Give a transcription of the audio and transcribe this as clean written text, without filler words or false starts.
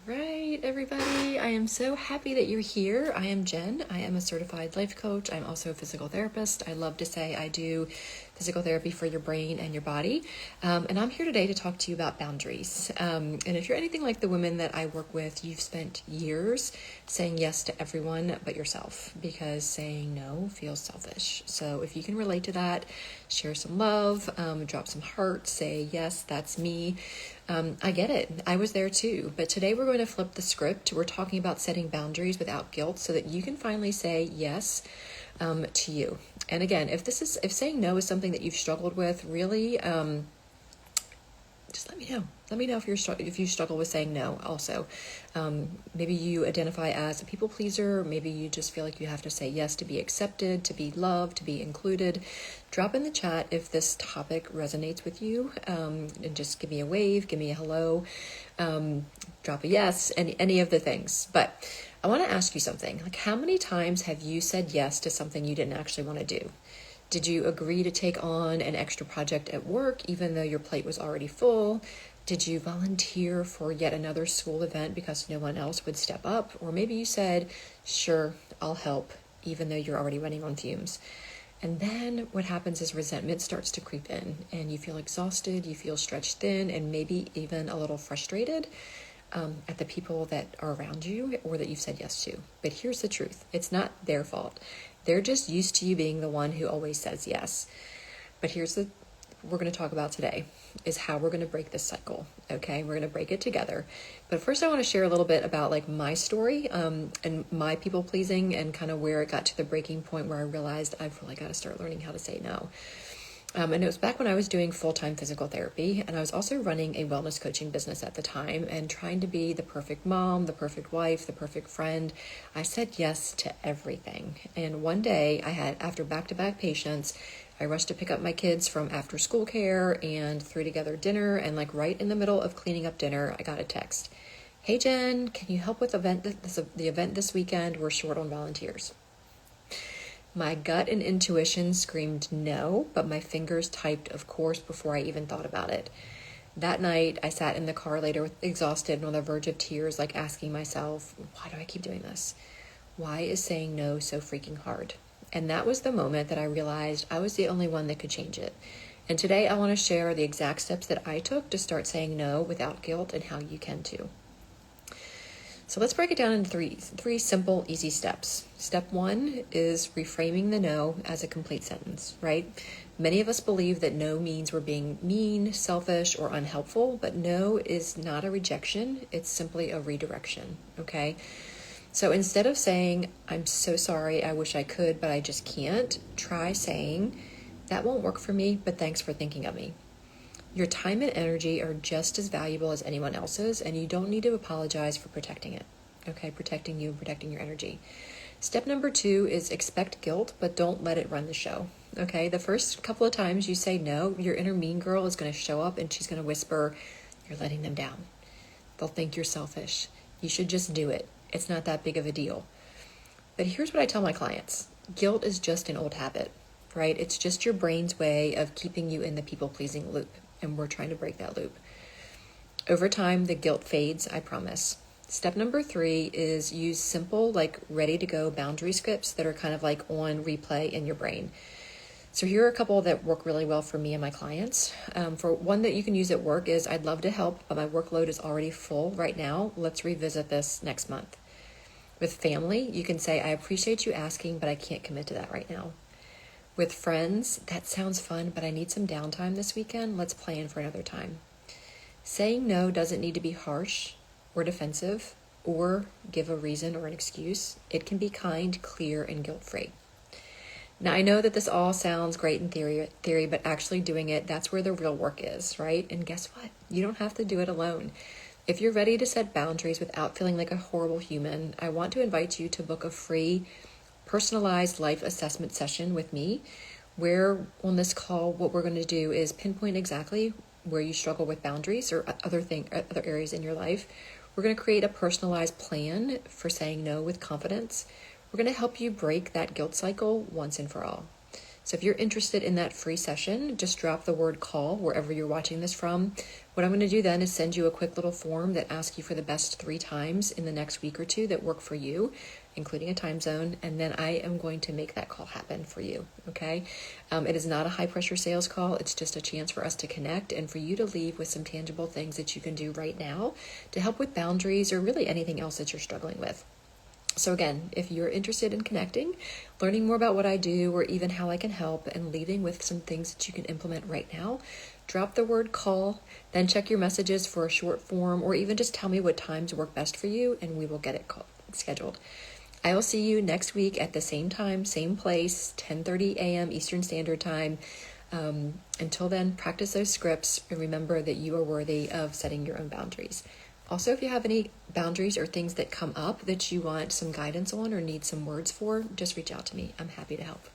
Right, everybody. I am so happy that you're here. I am Jen. I am a certified life coach. I'm also a physical therapist. I love to say I do physical therapy for your brain and your body. And I'm here today to talk to you about boundaries. And if you're anything like the women that I work with, you've spent years saying yes to everyone but yourself because saying no feels selfish. So if you can relate to that, share some love, drop some hearts, say, yes, that's me. I get it. I was there too. But today we're going to flip the script. We're talking about setting boundaries without guilt so that you can finally say yes to you. And again, if saying no is something that you've struggled with, really, just let me know. Let me know if you struggle with saying no also. Maybe you identify as a people pleaser. Maybe you just feel like you have to say yes to be accepted, to be loved, to be included. Drop in the chat if this topic resonates with you, and just give me a wave, give me a hello, drop a yes, any of the things. But I want to ask you something. Like, how many times have you said yes to something you didn't actually want to do? Did you agree to take on an extra project at work even though your plate was already full? Did you volunteer for yet another school event because no one else would step up? Or maybe you said, sure, I'll help, even though you're already running on fumes. And then what happens is resentment starts to creep in and you feel exhausted, you feel stretched thin, and maybe even a little frustrated at the people that are around you or that you've said yes to. But here's the truth. It's not their fault. They're just used to you being the one who always says yes. But we're going to talk about today is how we're going to break this cycle. Okay. We're going to break it together. But first I want to share a little bit about like my story, and my people pleasing and kind of where it got to the breaking point where I realized I've really got to start learning how to say no. And it was back when I was doing full-time physical therapy, and I was also running a wellness coaching business at the time and trying to be the perfect mom, the perfect wife, the perfect friend. I said yes to everything. And one day after back-to-back patients, I rushed to pick up my kids from after school care and threw together dinner. And like right in the middle of cleaning up dinner, I got a text. Hey, Jen, can you help with the event this weekend? We're short on volunteers. My gut and intuition screamed no, but my fingers typed, of course, before I even thought about it. That night, I sat in the car later, exhausted and on the verge of tears, like asking myself, why do I keep doing this? Why is saying no so freaking hard? And that was the moment that I realized I was the only one that could change it. And today I want to share the exact steps that I took to start saying no without guilt and how you can too. So let's break it down into three simple, easy steps. Step one is reframing the no as a complete sentence, right? Many of us believe that no means we're being mean, selfish, or unhelpful, but no is not a rejection. It's simply a redirection, okay? So instead of saying, I'm so sorry, I wish I could, but I just can't, try saying, that won't work for me, but thanks for thinking of me. Your time and energy are just as valuable as anyone else's, and you don't need to apologize for protecting it, okay? Protecting you and protecting your energy. Step number 2 is expect guilt, but don't let it run the show, okay? The first couple of times you say no, your inner mean girl is going to show up and she's going to whisper, you're letting them down. They'll think you're selfish. You should just do it. It's not that big of a deal. But here's what I tell my clients. Guilt is just an old habit, right? It's just your brain's way of keeping you in the people-pleasing loop. And we're trying to break that loop. Over time, the guilt fades, I promise. Step number 3 is use simple, like ready-to-go boundary scripts that are kind of like on replay in your brain. So here are a couple that work really well for me and my clients. For one that you can use at work is, I'd love to help, but my workload is already full right now. Let's revisit this next month. With family, you can say, I appreciate you asking, but I can't commit to that right now. With friends, that sounds fun, but I need some downtime this weekend. Let's plan for another time. Saying no doesn't need to be harsh or defensive or give a reason or an excuse. It can be kind, clear, and guilt-free. Now, I know that this all sounds great in theory, but actually doing it, that's where the real work is, right? And guess what? You don't have to do it alone. If you're ready to set boundaries without feeling like a horrible human, I want to invite you to book a free personalized life assessment session with me, where on this call, what we're going to do is pinpoint exactly where you struggle with boundaries or other areas in your life. We're going to create a personalized plan for saying no with confidence. We're going to help you break that guilt cycle once and for all. So if you're interested in that free session, just drop the word call wherever you're watching this from. What I'm going to do then is send you a quick little form that asks you for the best 3 times in the next week or 2 that work for you, including a time zone, and then I am going to make that call happen for you, okay? It is not a high-pressure sales call. It's just a chance for us to connect and for you to leave with some tangible things that you can do right now to help with boundaries or really anything else that you're struggling with. So again, if you're interested in connecting, learning more about what I do or even how I can help and leaving with some things that you can implement right now, drop the word call, then check your messages for a short form or even just tell me what times work best for you and we will get it scheduled. I will see you next week at the same time, same place, 10:30 a.m. Eastern Standard Time. Until then, practice those scripts and remember that you are worthy of setting your own boundaries. Also, if you have any boundaries or things that come up that you want some guidance on or need some words for, just reach out to me. I'm happy to help.